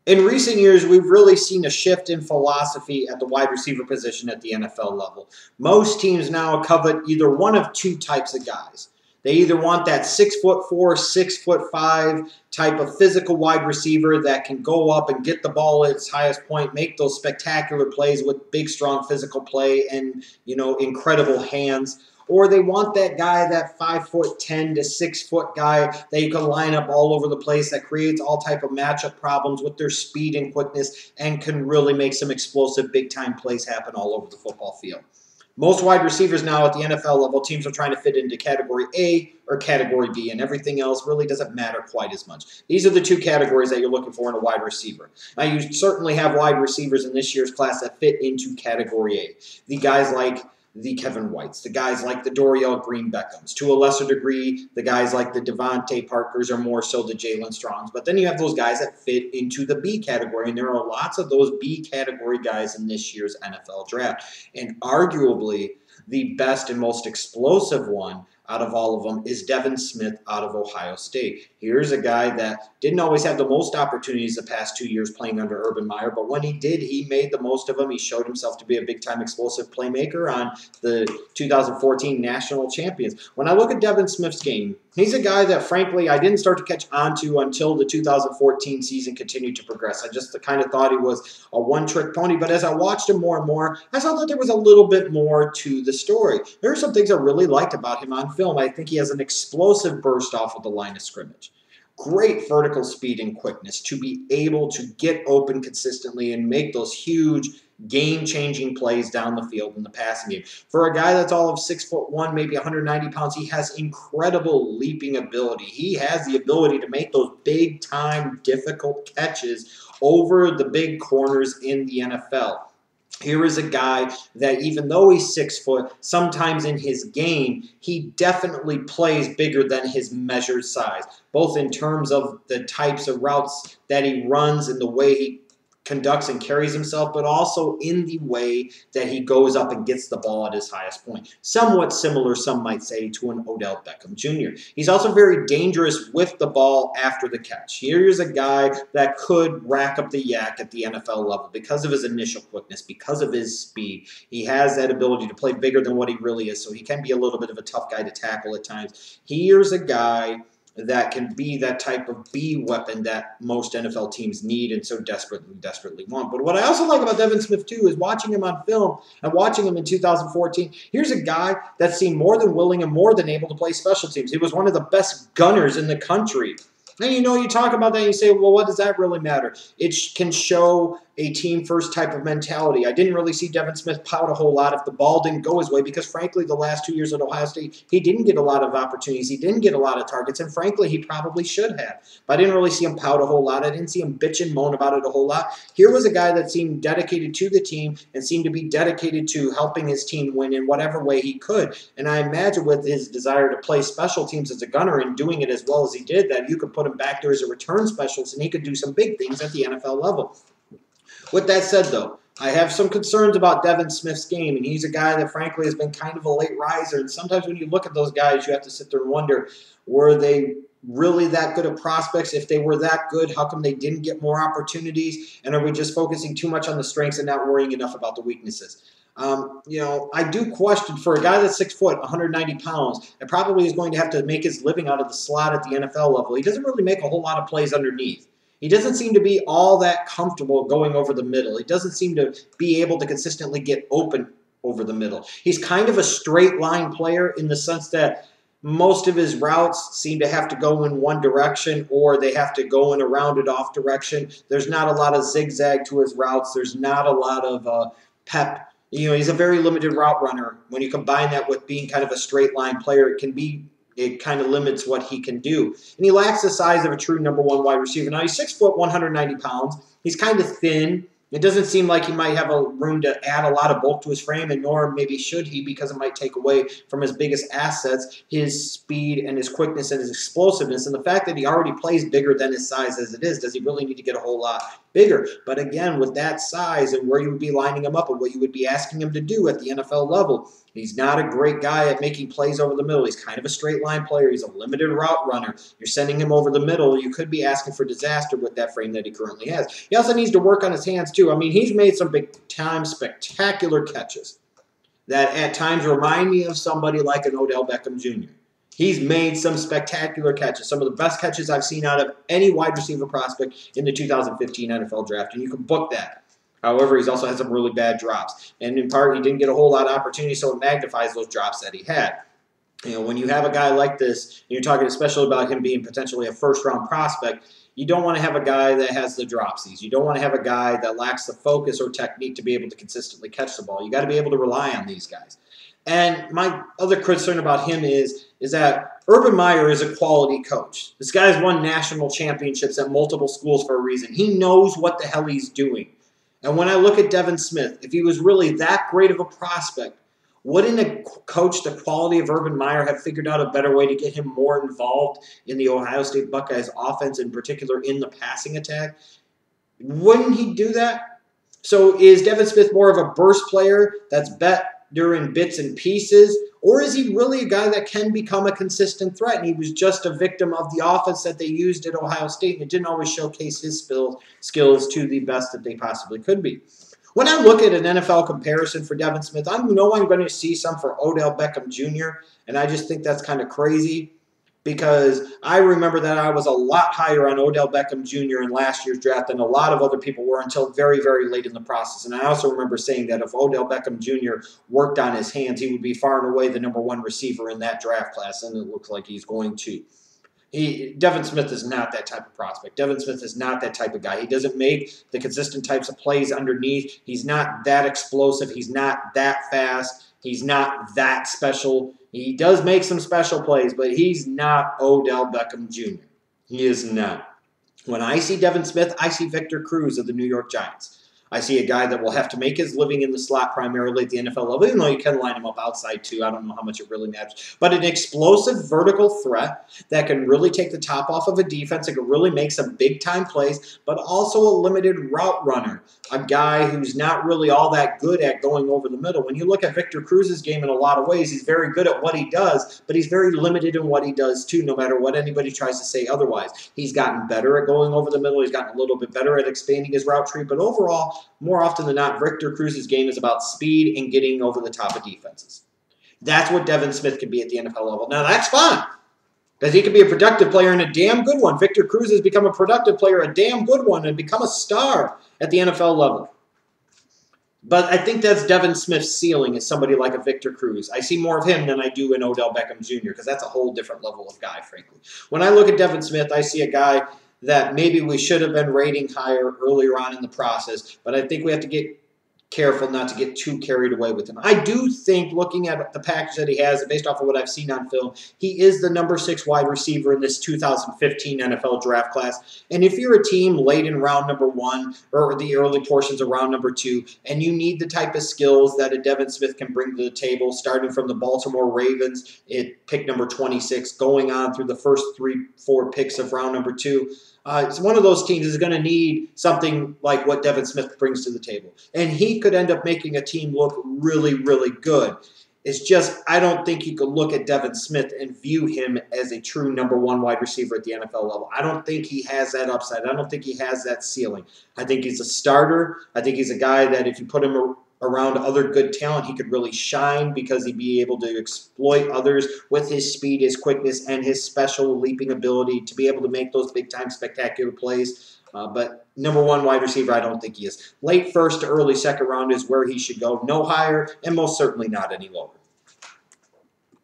In recent years, we've really seen a shift in philosophy at the wide receiver position at the NFL level. Most teams now covet either one of two types of guys. They either want that 6'4", 6'5" type of physical wide receiver that can go up and get the ball at its highest point, make those spectacular plays with big, strong physical play and, incredible hands. Or they want that guy, that 5'10" to 6' guy that you can line up all over the place, that creates all type of matchup problems with their speed and quickness and can really make some explosive big-time plays happen all over the football field. Most wide receivers now at the NFL level, teams are trying to fit into Category A or Category B, and everything else really doesn't matter quite as much. These are the two categories that you're looking for in a wide receiver. Now, you certainly have wide receivers in this year's class that fit into Category A. The guys like the Kevin Whites, the guys like the Dorial Green Beckhams, to a lesser degree, the guys like the Devontae Parkers or more so the Jalen Strongs. But then you have those guys that fit into the B category, and there are lots of those B category guys in this year's NFL draft. And arguably, the best and most explosive one out of all of them is Devin Smith out of Ohio State. Here's a guy that didn't always have the most opportunities the past 2 years playing under Urban Meyer, but when he did, he made the most of them. He showed himself to be a big-time explosive playmaker on the 2014 national champions. When I look at Devin Smith's game, he's a guy that, frankly, I didn't start to catch on to until the 2014 season continued to progress. I just kind of thought he was a one-trick pony, but as I watched him more and more, I saw that there was a little bit more to the story. There are some things I really liked about him on film. I think he has an explosive burst off of the line of scrimmage. Great vertical speed and quickness to be able to get open consistently and make those huge game-changing plays down the field in the passing game. For a guy that's all of 6'1", maybe 190 pounds, he has incredible leaping ability. He has the ability to make those big-time, difficult catches over the big corners in the NFL. Here is a guy that even though he's 6 foot, sometimes in his game, he definitely plays bigger than his measured size, both in terms of the types of routes that he runs and the way he conducts and carries himself, but also in the way that he goes up and gets the ball at his highest point. Somewhat similar, some might say, to an Odell Beckham Jr. He's also very dangerous with the ball after the catch. Here's a guy that could rack up the yak at the NFL level because of his initial quickness, because of his speed. He has that ability to play bigger than what he really is, so he can be a little bit of a tough guy to tackle at times. Here's a guy that can be that type of B weapon that most NFL teams need and so desperately want. But what I also like about Devin Smith, too, is watching him on film and watching him in 2014. Here's a guy that seemed more than willing and more than able to play special teams. He was one of the best gunners in the country. And, you talk about that and you say, well, what does that really matter? It can show a team-first type of mentality. I didn't really see Devin Smith pout a whole lot if the ball didn't go his way because, frankly, the last 2 years at Ohio State, he didn't get a lot of opportunities. He didn't get a lot of targets, and, frankly, he probably should have. But I didn't really see him pout a whole lot. I didn't see him bitch and moan about it a whole lot. Here was a guy that seemed dedicated to the team and seemed to be dedicated to helping his team win in whatever way he could. And I imagine with his desire to play special teams as a gunner and doing it as well as he did, that you could put him back there as a return specialist and he could do some big things at the NFL level. With that said, though, I have some concerns about Devin Smith's game, and he's a guy that, frankly, has been kind of a late riser. And sometimes when you look at those guys, you have to sit there and wonder, were they really that good of prospects? If they were that good, how come they didn't get more opportunities? And are we just focusing too much on the strengths and not worrying enough about the weaknesses? I do question, for a guy that's 6 foot, 190 pounds, and probably is going to have to make his living out of the slot at the NFL level, he doesn't really make a whole lot of plays underneath. He doesn't seem to be all that comfortable going over the middle. He doesn't seem to be able to consistently get open over the middle. He's kind of a straight line player in the sense that most of his routes seem to have to go in one direction or they have to go in a rounded off direction. There's not a lot of zigzag to his routes. There's not a lot of pep. He's a very limited route runner. When you combine that with being kind of a straight line player, it kind of limits what he can do. And he lacks the size of a true number one wide receiver. Now, he's 6 foot, 190 pounds. He's kind of thin. It doesn't seem like he might have a room to add a lot of bulk to his frame, and nor maybe should he, because it might take away from his biggest assets, his speed and his quickness and his explosiveness. And the fact that he already plays bigger than his size as it is, does he really need to get a whole lot bigger? But again, with that size and where you would be lining him up and what you would be asking him to do at the NFL level, He's not a great guy at making plays over the middle. He's kind of a straight line player. He's a limited route runner. You're sending him over the middle. You could be asking for disaster with that frame that he currently has. He also needs to work on his hands, too. I mean, he's made some big-time spectacular catches that at times remind me of somebody like an Odell Beckham Jr. He's made some spectacular catches, some of the best catches I've seen out of any wide receiver prospect in the 2015 NFL draft, and you can book that. However, he's also had some really bad drops. And in part, he didn't get a whole lot of opportunity, so it magnifies those drops that he had. You know, when you have a guy like this, and you're talking especially about him being potentially a first-round prospect, you don't want to have a guy that has the dropsies. You don't want to have a guy that lacks the focus or technique to be able to consistently catch the ball. You got to be able to rely on these guys. And my other concern about him is that Urban Meyer is a quality coach. This guy's won national championships at multiple schools for a reason. He knows what the hell he's doing. And when I look at Devin Smith, if he was really that great of a prospect, wouldn't a coach the quality of Urban Meyer have figured out a better way to get him more involved in the Ohio State Buckeyes offense, in particular in the passing attack? Wouldn't he do that? So is Devin Smith more of a burst player that's better in bits and pieces, or is he really a guy that can become a consistent threat? And he was just a victim of the offense that they used at Ohio State, and it didn't always showcase his skills to the best that they possibly could be. When I look at an NFL comparison for Devin Smith, I know I'm going to see some for Odell Beckham Jr., and I just think that's kind of crazy because I remember that I was a lot higher on Odell Beckham Jr. in last year's draft than a lot of other people were until very, very late in the process. And I also remember saying that if Odell Beckham Jr. worked on his hands, he would be far and away the #1 receiver in that draft class, and it looks like he's going to. Devin Smith is not that type of prospect. Devin Smith is not that type of guy. He doesn't make the consistent types of plays underneath. He's not that explosive. He's not that fast. He's not that special. He does make some special plays, but he's not Odell Beckham Jr. He is not. When I see Devin Smith, I see Victor Cruz of the New York Giants. I see a guy that will have to make his living in the slot primarily at the NFL level, even though you can line him up outside too. I don't know how much it really matters. But an explosive vertical threat that can really take the top off of a defense, that can really make some big-time plays, but also a limited route runner, a guy who's not really all that good at going over the middle. When you look at Victor Cruz's game in a lot of ways, he's very good at what he does, but he's very limited in what he does too, no matter what anybody tries to say otherwise. He's gotten better at going over the middle. He's gotten a little bit better at expanding his route tree, but overall, more often than not, Victor Cruz's game is about speed and getting over the top of defenses. That's what Devin Smith can be at the NFL level. Now, that's fine, because he can be a productive player and a damn good one. Victor Cruz has become a productive player, a damn good one, and become a star at the NFL level. But I think that's Devin Smith's ceiling, is somebody like a Victor Cruz. I see more of him than I do in Odell Beckham Jr., because that's a whole different level of guy, frankly. When I look at Devin Smith, I see a guy that maybe we should have been rating higher earlier on in the process, but I think we have to get careful not to get too carried away with him. I do think, looking at the package that he has, based off of what I've seen on film, he is the #6 wide receiver in this 2015 NFL draft class. And if you're a team late in round #1 or the early portions of round #2, and you need the type of skills that a Devin Smith can bring to the table, starting from the Baltimore Ravens at pick number 26, going on through the first 3-4 picks of round #2, it's one of those teams is going to need something like what Devin Smith brings to the table. And he could end up making a team look really, really good. It's just, I don't think you could look at Devin Smith and view him as a true #1 wide receiver at the NFL level. I don't think he has that upside. I don't think he has that ceiling. I think he's a starter. I think he's a guy that if you put him around other good talent, he could really shine because he'd be able to exploit others with his speed, his quickness, and his special leaping ability to be able to make those big-time spectacular plays. But #1 wide receiver, I don't think he is. Late first to early second round is where he should go. No higher, and most certainly not any lower.